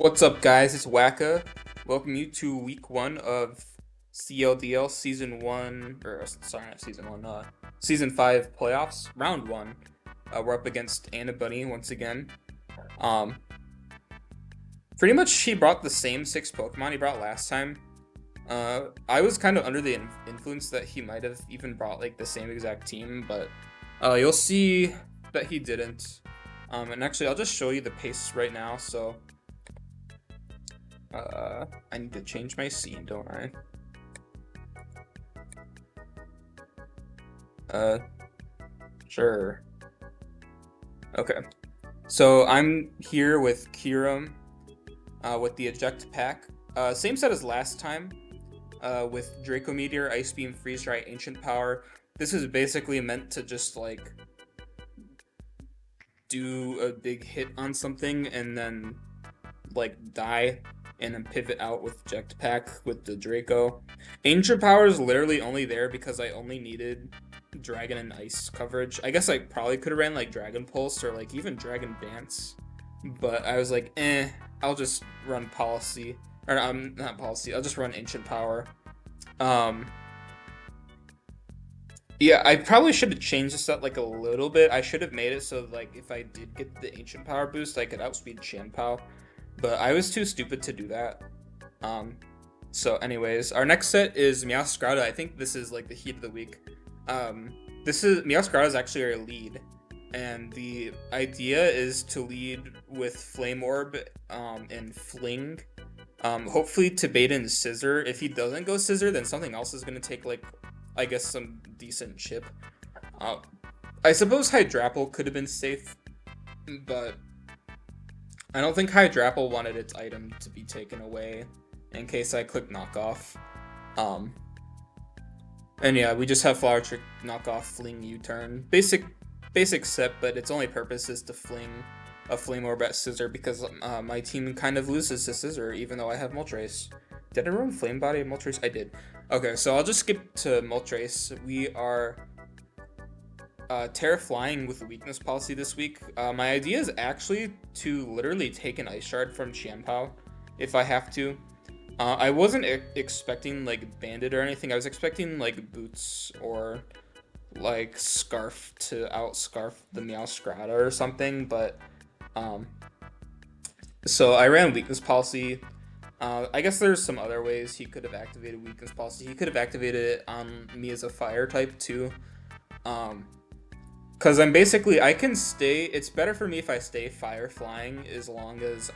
What's up, guys? It's Wacka. Welcome you to week one of CLDL season one, or sorry, not season one, season five playoffs, round one. We're up against Anna Bunny once again. Um, Pretty much he brought the same six Pokemon he brought last time. I was kind of under the influence that he might have even brought like the same exact team, but you'll see that he didn't. And actually, I'll just show you the pace right now. So. I need to change my scene, don't I? Uh, sure. Okay. So I'm here with Kiram, with the eject pack. Same set as last time, with Draco Meteor, Ice Beam, Freeze Dry, Ancient Power. This is basically meant to just like do a big hit on something and then like die and then pivot out with eject pack with the Draco. Ancient Power is literally only there because I only needed Dragon and Ice coverage. I guess I probably could have ran like Dragon Pulse or like even Dragon Dance, but I was like, I'll just run Policy. Or not Policy, I'll just run Ancient Power. Um yeah, I probably should have changed this up like a little bit. I should have made it so like if I did get the Ancient Power boost, I could outspeed Chien-Pao. But I was too stupid to do that. Um, so anyways, our next set is Meowscarada. I think this is like the heat of the week. This is Meowscarada is actually our lead, and the idea is to lead with Flame Orb, and Fling. Hopefully to bait in Scissor. If he doesn't go Scissor, then something else is gonna take like, I guess, some decent chip. Uh, I suppose Hydrapple could have been safe, but I don't think Hydrapple wanted its item to be taken away in case I click knockoff. Um, and yeah, we just have Flower Trick, knockoff, fling, U-turn. Basic set, but its only purpose is to fling a Flame Orb at Scissor because my team kind of loses to Scissor even though I have Moltres. Did I run Flame Body and Moltres? I did. Okay, so I'll just skip to Moltres. We are Terra Flying with the weakness policy this week. My idea is actually to literally take an Ice Shard from Chien-Pao if I have to. I wasn't expecting like Bandit or anything. I was expecting like Boots or like Scarf to outscarf the Meowscarada or something, but so I ran weakness policy. I guess there's some other ways he could have activated weakness policy. He could have activated it on me as a fire type too. Because I can stay. It's better for me if I stay fire flying as long as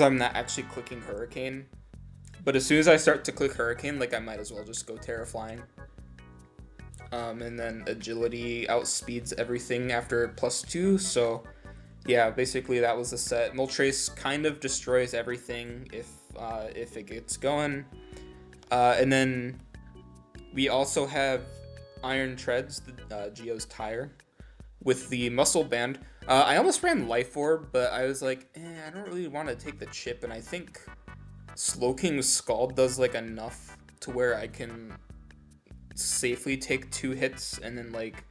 I'm not actually clicking Hurricane. But as soon as I start to click Hurricane, like I might as well just go Terra Flying. And then Agility outspeeds everything after +2. So yeah, basically that was the set. Moltres kind of destroys everything if it gets going. And then we also have Iron Treads, the Geo's tire, with the Muscle Band. I almost ran Life Orb, but I was like, I don't really want to take the chip, and I think Slowking's Scald does like enough to where I can safely take 2 hits, and then like...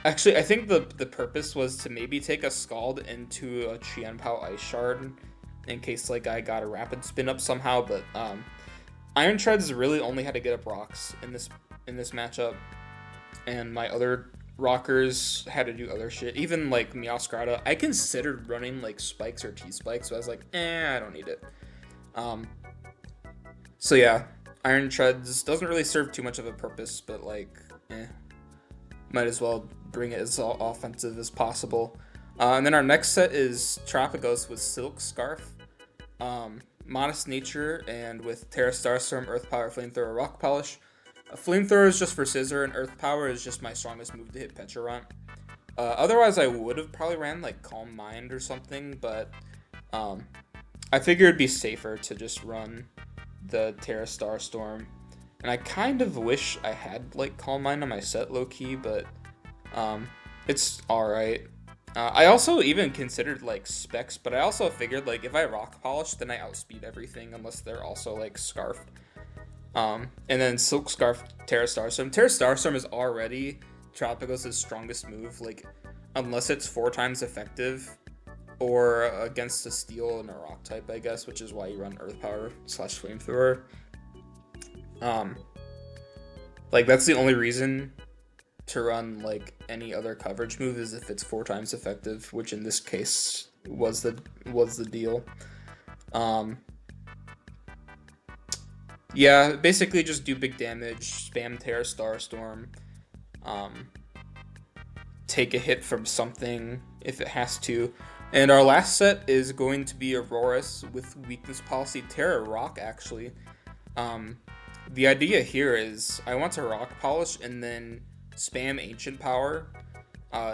Actually, I think the purpose was to maybe take a Scald into a Chien-Pao Ice Shard, in case like I got a Rapid Spin up somehow, but Iron Treads really only had to get up rocks in this matchup, and my other rockers had to do other shit. Even like Meowscarada, I considered running like spikes or T-spikes, but I was like, I don't need it. So yeah, Iron Treads doesn't really serve too much of a purpose, but like, might as well bring it as offensive as possible. And then our next set is Tropicos with Silk Scarf. Modest Nature, and with Terra Starstorm, Earth Power, Flamethrower, Rock Polish. Flamethrower is just for Scissor, and Earth Power is just my strongest move to hit Petrarant. Otherwise, I would have probably ran like Calm Mind or something, but I figured it'd be safer to just run the Terra Starstorm. And I kind of wish I had like Calm Mind on my set low key, but it's alright. I also even considered like specs, but I also figured like if I rock polish, then I outspeed everything unless they're also like scarfed. And then Silk Scarf, Terra Starstorm. Terra Starstorm is already Tropicos' strongest move. Like unless it's 4 times effective or against a steel and a rock type, I guess, which is why you run earth power slash flamethrower. Um, like that's the only reason to run like any other coverage move is if it's 4 times effective, which in this case was the deal. Um, yeah, basically just do big damage, spam Terra Starstorm, um, take a hit from something if it has to. And our last set is going to be Aurora's with weakness policy Terra Rock actually. Um, the idea here is I want to rock polish and then spam ancient power.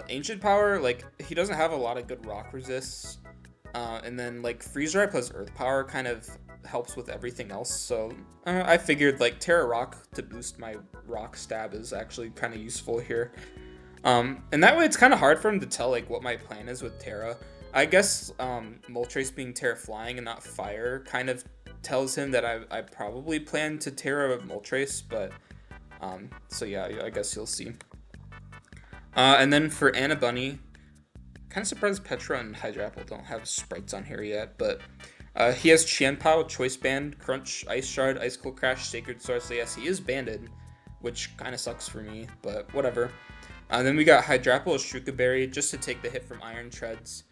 Ancient power, like he doesn't have a lot of good rock resists. And then like freeze dry plus earth power kind of helps with everything else. So I figured like Terra Rock to boost my rock stab is actually kind of useful here. And that way it's kind of hard for him to tell like what my plan is with Terra. I guess Moltres being Terra flying and not fire kind of tells him that I probably plan to Terra Moltres, but so yeah, I guess you'll see. And then for Anna Bunny, kind of surprised Petra and Hydrapple don't have sprites on here yet, but he has Qianpao, Choice Band, Crunch, Ice Shard, Icicle Crash, Sacred Sword, so yes, he is banded, which kind of sucks for me, but whatever. Then we got Hydrapple, Shrooka Berry, just to take the hit from Iron Treads,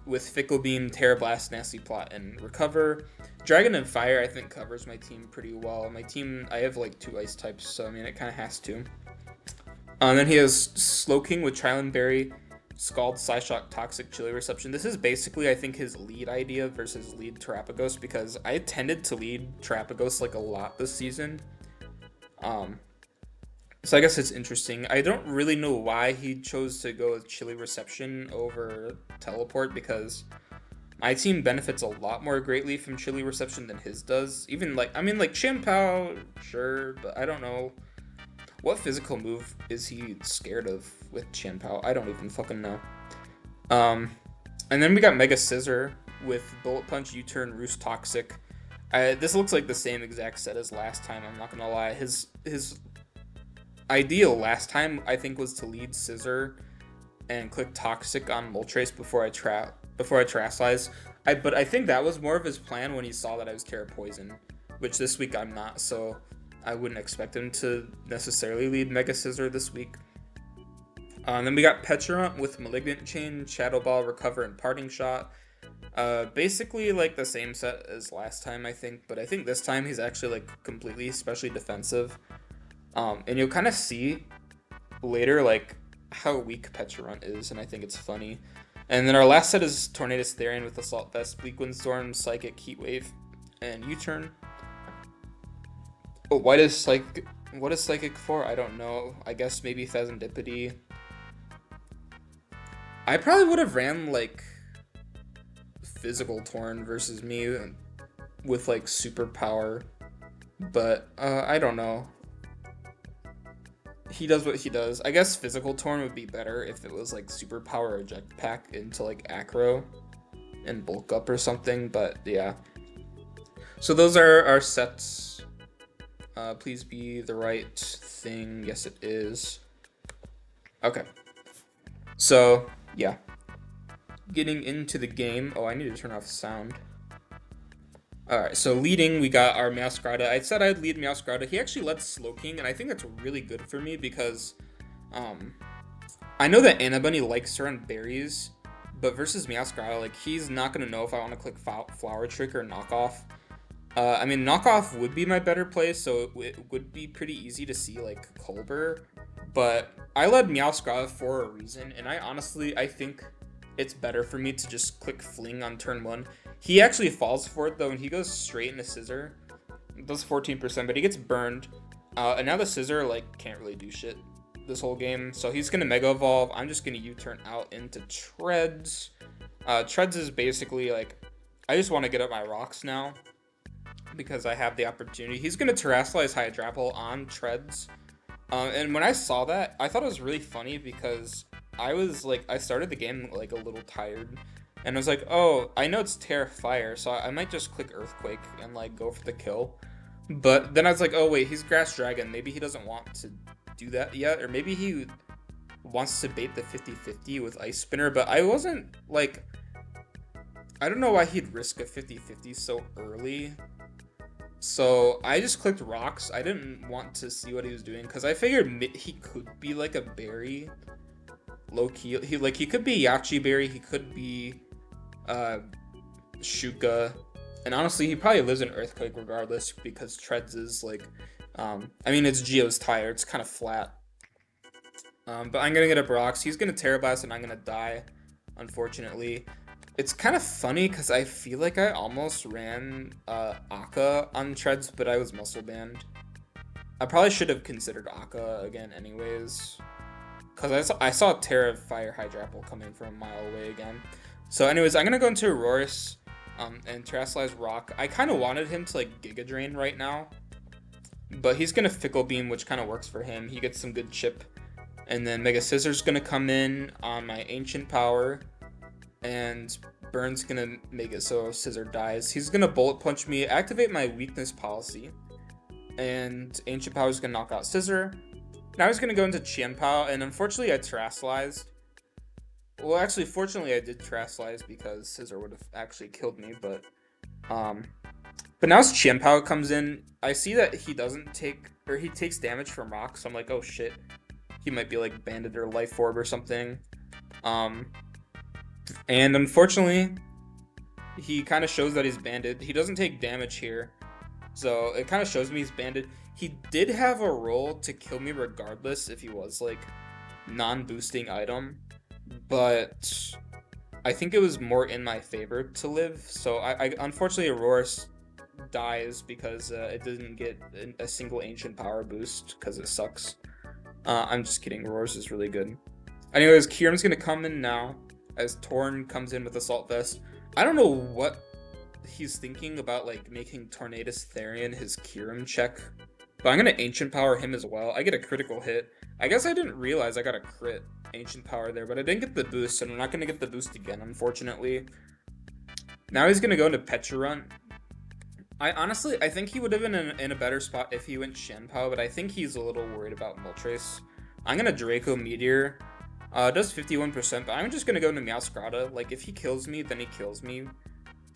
with Fickle Beam, Terra Blast, Nasty Plot, and Recover. Dragon and Fire, I think, covers my team pretty well. My team, I have like 2 ice types, so I mean, it kind of has to. Then he has Slowking with Trilin Berry, Scald, Psyshock, Toxic, Chili Reception. This is basically, I think, his lead idea versus lead Terrapagos, because I tended to lead Terrapagos like a lot this season. So I guess it's interesting. I don't really know why he chose to go with Chili Reception over Teleport, because my team benefits a lot more greatly from Chili Reception than his does. Even like, I mean, like Qianpao, sure, but I don't know. What physical move is he scared of with Qianpao? I don't even fucking know. And then we got Mega Scissor with Bullet Punch, U-Turn, Roost, Toxic. This looks like the same exact set as last time, I'm not gonna lie. His ideal last time, I think, was to lead Scissor and click Toxic on Moltres before I Terrasilize. But I think that was more of his plan when he saw that I was Terra Poison, which this week I'm not, so I wouldn't expect him to necessarily lead Mega Scissor this week. And then we got Petulant with Malignant Chain, Shadow Ball, Recover, and Parting Shot. Basically like the same set as last time, I think, but I think this time he's actually like completely especially defensive. And you'll kind of see later like how weak Petulant is, and I think it's funny. And then our last set is Tornadus Therian with Assault Vest, Bleak Windstorm, Psychic, Heatwave, and U-Turn. Oh, what is Psychic for? I don't know. I guess maybe Thesandipity. I probably would have ran like Physical Torn versus me with like super power, but I don't know. He does what he does. I guess Physical Torn would be better if it was like super power eject pack into like Acro and bulk up or something, but yeah. So those are our sets. Please be the right thing. Yes, it is. Okay. So, yeah. Getting into the game. Oh, I need to turn off sound. Alright, so leading, we got our Meowscarada. I said I'd lead Meowscarada. He actually led Slowking, and I think that's really good for me because I know that Anna Bunny likes to run berries, but versus Meowscarada, like, he's not going to know if I want to click Flower Trick or Knockoff. I mean, Knockoff would be my better play, so it would be pretty easy to see, like, Colbur. But I led Meowscarada for a reason, and I think it's better for me to just click Fling on turn 1. He actually falls for it, though, and he goes straight into Scissor. It does 14%, but he gets burned. And now the Scissor, like, can't really do shit this whole game. So he's going to Mega Evolve. I'm just going to U-turn out into Treads. Treads is basically, like, I just want to get up my rocks now, because I have the opportunity. He's going to Terrasilize Hydrapple on Treads. And when I saw that, I thought it was really funny because I started the game like a little tired. And I was like, oh, I know it's Terra Fire, so I might just click Earthquake and like go for the kill. But then I was like, oh wait, he's Grass Dragon. Maybe he doesn't want to do that yet. Or maybe he wants to bait the 50-50 with Ice Spinner, but I wasn't like, I don't know why he'd risk a 50-50 so early. So I just clicked rocks. I didn't want to see what he was doing because I figured he could be like a berry, low key. He could be Yachi berry. He could be uh Shuka, and honestly, he probably lives in Earthquake regardless because Treads is like, I mean, it's Geo's tire. It's kind of flat. But I'm gonna get a Brox. He's gonna Terrablast, and I'm gonna die, unfortunately. It's kind of funny because I feel like I almost ran Akka on Treads, but I was muscle banned. I probably should have considered Akka again, anyways, because I saw Terra Fire Hydrapple coming from a mile away again. So, anyways, I'm gonna go into Aurorus, and Terrasilize Rock. I kind of wanted him to like Giga Drain right now, but he's gonna Fickle Beam, which kind of works for him. He gets some good chip. And then Mega Scissor's gonna come in on my Ancient Power, and Burn's gonna make it so Scissor dies. He's gonna Bullet Punch me, activate my Weakness Policy, and Ancient Power's gonna knock out Scissor. Now he's gonna go into Qianpao, and unfortunately I Terrasilized. Well, actually, fortunately I did Terrasilize because Scissor would have actually killed me, um, but now as Qianpao comes in, I see that he doesn't take, or he takes damage from rocks, so I'm like, oh shit. He might be like Bandit or Life Orb or something. And unfortunately, he kind of shows that he's Bandit. He doesn't take damage here, so it kind of shows me he's Bandit. He did have a role to kill me regardless if he was like non-boosting item, but I think it was more in my favor to live. So I unfortunately Aurorus dies because it didn't get a single Ancient Power boost because it sucks. I'm just kidding. Aurorus is really good. Anyways, Kieran's gonna come in now as Torn comes in with Assault Vest. I don't know what he's thinking about, like making Tornadus Therian his Kieran check, but I'm gonna Ancient Power him as well. I get a critical hit. I guess I didn't realize I got a crit Ancient Power there, but I didn't get the boost, and I'm not gonna get the boost again, unfortunately. Now he's gonna go into Pecharunt. I think he would have been in a better spot if he went Shenpao, but I think he's a little worried about Moltres. I'm gonna Draco Meteor. It does 51%, but I'm just gonna go into Meowscarada. Like, if he kills me, then he kills me.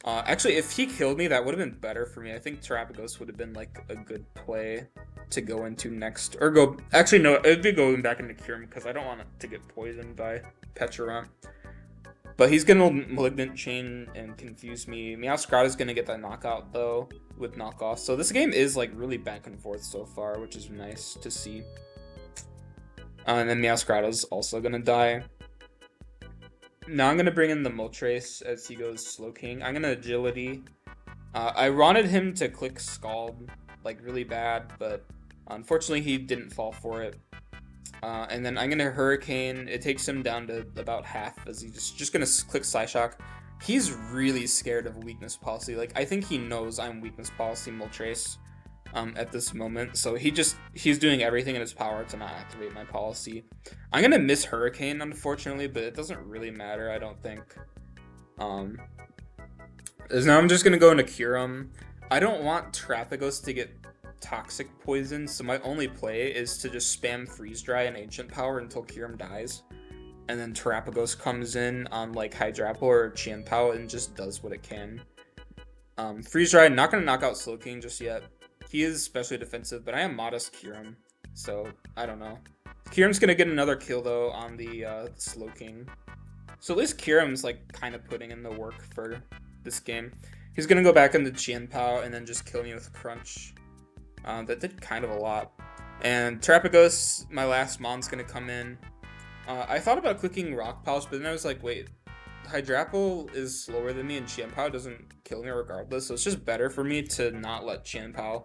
Actually, if he killed me, that would have been better for me. I think Terrapagos would have been, like, a good play to go into next. Or go... Actually, no, it would be going back into Kyurem, because I don't want it to get poisoned by Pecharunt. But he's gonna Malignant Chain and confuse me. Meowscarada's gonna get that knockout, though, with knockoff. So this game is, like, really back and forth so far, which is nice to see. And then Meowscarada's also gonna die. Now I'm gonna bring in the Moltres as he goes Slowking. I'm gonna Agility. I wanted him to click Scald, like, really bad, but unfortunately he didn't fall for it. And then I'm gonna Hurricane. It takes him down to about half as he's just gonna click Psyshock. He's really scared of Weakness Policy. Like, I think he knows I'm Weakness Policy Moltres at this moment. So he's doing everything in his power to not activate my policy. I'm gonna miss Hurricane, unfortunately, but it doesn't really matter, I don't think. As now I'm just gonna go into Kyurem. I don't want Terrapagos to get Toxic Poison, so my only play is to just spam Freeze Dry and Ancient Power until Kyurem dies. And then Terrapagos comes in on like Hydrapple or Qianpao and just does what it can. Freeze Dry, not gonna knock out Slowking just yet. He is especially defensive, but I am modest Kyurem, so I don't know. Kyurem's gonna get another kill though on the Slowking. So at least Kyurem's like kind of putting in the work for this game. He's gonna go back into Qianpao and then just kill me with Crunch. That did kind of a lot. And Terrapagos, my last Mon's gonna come in. I thought about clicking Rock Polish, but then I was like, wait, Hydrapple is slower than me and Qianpao doesn't kill me regardless, so it's just better for me to not let Qianpao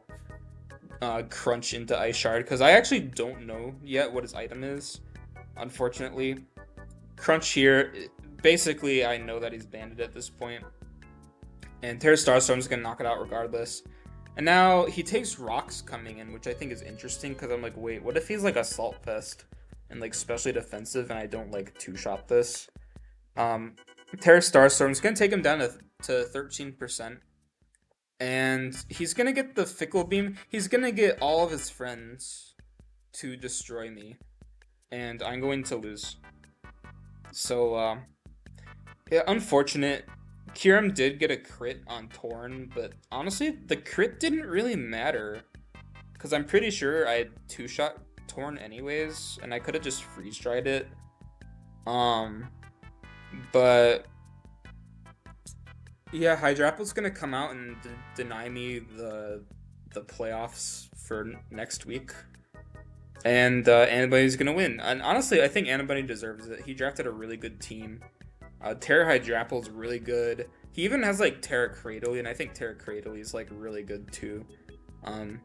crunch into Ice Shard, because I actually don't know yet what his item is, unfortunately. Crunch here, basically I know that he's banded at this point. And Terra Starstorm's gonna knock it out regardless. And now he takes Rocks coming in, which I think is interesting, because I'm like, wait, what if he's like Assault Vest and like specially defensive and I don't like two-shot this? Terra Starstorm's gonna take him down to 13%. And he's gonna get the Fickle Beam. He's gonna get all of his friends to destroy me. and I'm going to lose. So, yeah, unfortunate. Kiram did get a crit on Torn, but honestly, the crit didn't really matter. Because I'm pretty sure I had two-shot Torn anyways, and I could have just freeze-dried it. Um, but yeah, Hydrapple's gonna come out and deny me the playoffs for next week, and Anybody's gonna win. And honestly, I think Anybody deserves it. He drafted a really good team. Terra Hydrapple's really good. He even has like Terra Cradily, and I think Terra Cradily is like really good too. Um,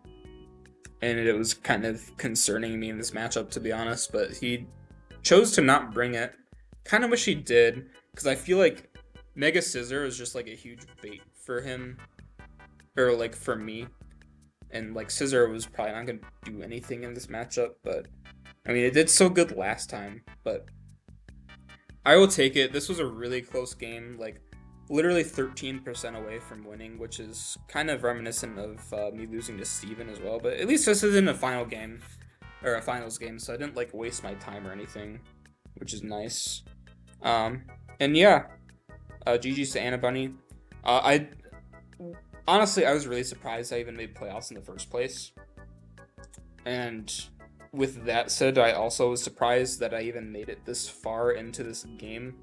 and it was kind of concerning me in this matchup, to be honest, but he chose to not bring it. Kind of wish he did, because I feel like Mega Scissor is just like a huge bait for him, or like for me. And like Scissor was probably not going to do anything in this matchup, but I mean, it did so good last time, but I will take it. This was a really close game, like literally 13% away from winning, which is kind of reminiscent of me losing to Steven as well. But at least this isn't a final game or a finals game, so I didn't like waste my time or anything, which is nice. Um, and yeah, GG's to Anna Bunny. I honestly I was really surprised I even made playoffs in the first place, and with that said, I also was surprised that I even made it this far into this game.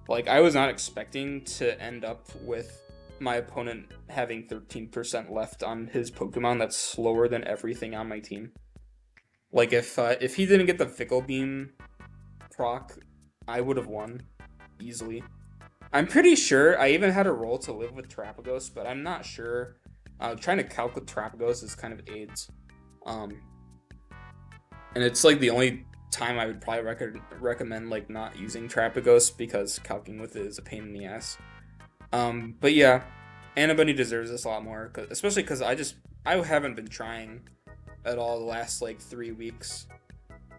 Like, I was not expecting to end up with my opponent having 13% left on his Pokemon that's slower than everything on my team. Like, if he didn't get the Fickle Beam proc, I would have won easily. I'm pretty sure I even had a roll to live with Terapagos, but I'm not sure. Trying to calc with Terapagos is kind of AIDS. And it's like the only time I would probably recommend like not using Terapagos, because calcing with it is a pain in the ass. But yeah, Anybody deserves this a lot more, especially because I haven't been trying at all the last like 3 weeks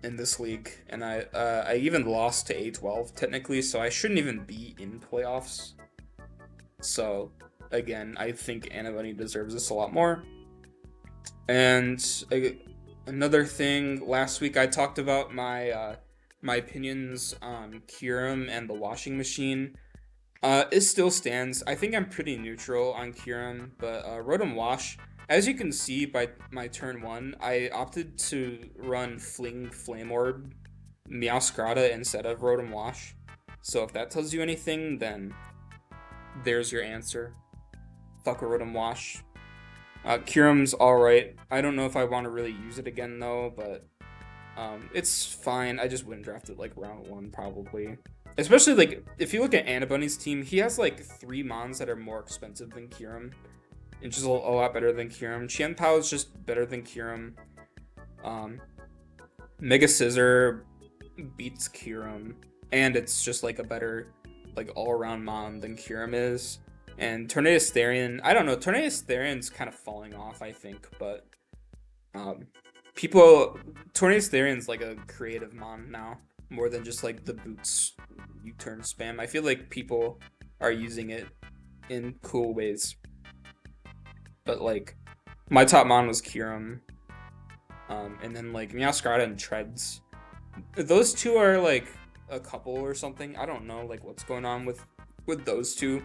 in this league, and I even lost to A12 technically, so I shouldn't even be in playoffs. So again, I think Anybody deserves this a lot more. And another thing, last week I talked about my opinions on Kyurem and the washing machine. It still stands. I think I'm pretty neutral on Kyurem, but Rotom Wash, as you can see by my turn 1, I opted to run Fling Flame Orb Meowscarada instead of Rotom Wash. So if that tells you anything, then there's your answer. Fuck a Rotom Wash. Kyurem's alright. I don't know if I want to really use it again though, but it's fine. I just wouldn't draft it like round 1 probably. Especially like if you look at Anabunny's team, he has like 3 Mons that are more expensive than Kyurem, and just a lot better than Kyurem. Qianpao is just better than Kyurem. Mega Scissor beats Kyurem, and it's just like a better like all-around Mon than Kyurem is. And Tornadus Therian, I don't know, Tornadus Therian's kind of falling off, I think, but Tornadus Therian's like a creative Mon now, more than just like the boots U-turn spam. I feel like people are using it in cool ways. But like, my top Mon was Kyurem, and then like Meowscarada and Treads. Those two are like a couple or something. I don't know like what's going on with those two,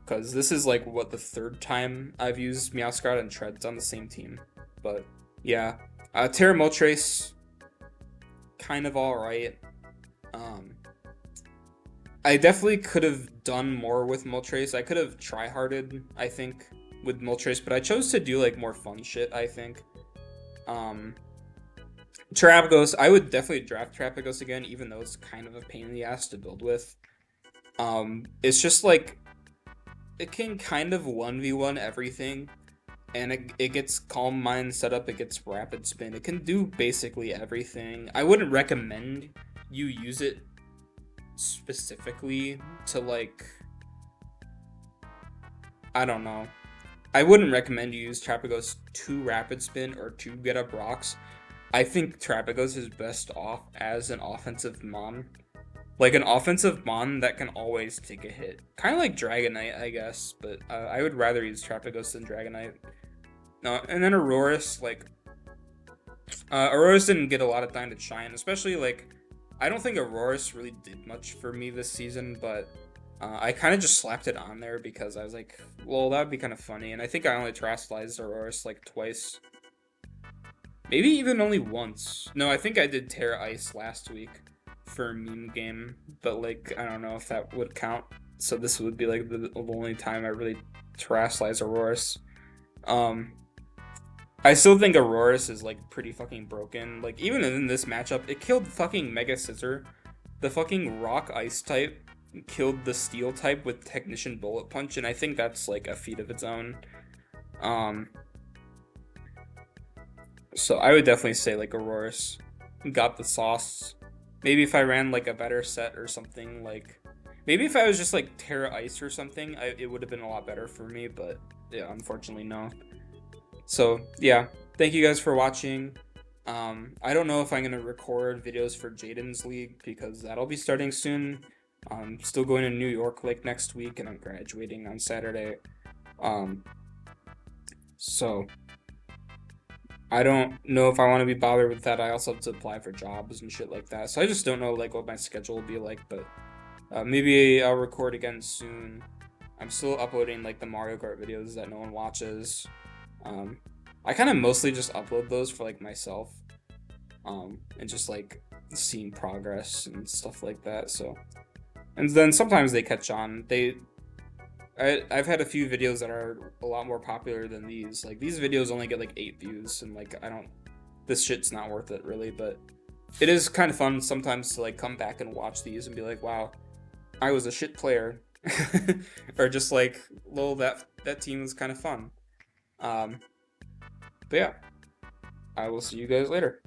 because this is like what the 3rd time I've used Meowscarada and Treads on the same team. But yeah, Terra Moltres, kind of alright. I definitely could have done more with Moltres. I could have tryharded, I think, with Moltres, but I chose to do like more fun shit, I think. Terapagos, I would definitely draft Terapagos again, even though it's kind of a pain in the ass to build with. It's just like, it can kind of 1v1 everything, and it gets Calm Mind set up, it gets Rapid Spin, it can do basically everything. I wouldn't recommend you use it specifically to like, I don't know. I wouldn't recommend you use Terapagos to Rapid Spin or to get up rocks. I think Terapagos is best off as an offensive Mon. Like an offensive Mon that can always take a hit. Kind of like Dragonite, I guess, but I would rather use Terapagos than Dragonite. No, and then Aurorus, like, Auroras didn't get a lot of time to shine, especially like I don't think Auroras really did much for me this season, but I kind of just slapped it on there because I was like, well, that would be kind of funny, and I think I only terastallized Auroras like twice, maybe even only once. No, I think I did Terra Ice last week for a meme game, but like I don't know if that would count. So this would be like the only time I really terastallized Auroras. Um, I still think Auroras is like pretty fucking broken. Like even in this matchup, it killed fucking Mega Scissor. The fucking Rock Ice type killed the Steel type with Technician Bullet Punch, and I think that's like a feat of its own. Um, so I would definitely say like Auroras got the sauce. Maybe if I ran like a better set or something, like maybe if I was just like Terra Ice or something, it would have been a lot better for me. But yeah, unfortunately, no. So yeah, thank you guys for watching. I don't know if I'm gonna record videos for Jaden's league because that'll be starting soon. I'm still going to New York like next week, and I'm graduating on Saturday. Um, so I don't know if I want to be bothered with that. I also have to apply for jobs and shit like that. So I just don't know like what my schedule will be like. But maybe I'll record again soon. I'm still uploading like the Mario Kart videos that no one watches. Um, I kind of mostly just upload those for like myself, and just like seeing progress and stuff like that. So, and then sometimes they catch on. I've had a few videos that are a lot more popular than these. Like these videos only get like 8 views, and like I don't, this shit's not worth it really. But it is kind of fun sometimes to like come back and watch these and be like, wow, I was a shit player, or just like, lol, that team was kind of fun. Um, but yeah, I will see you guys later.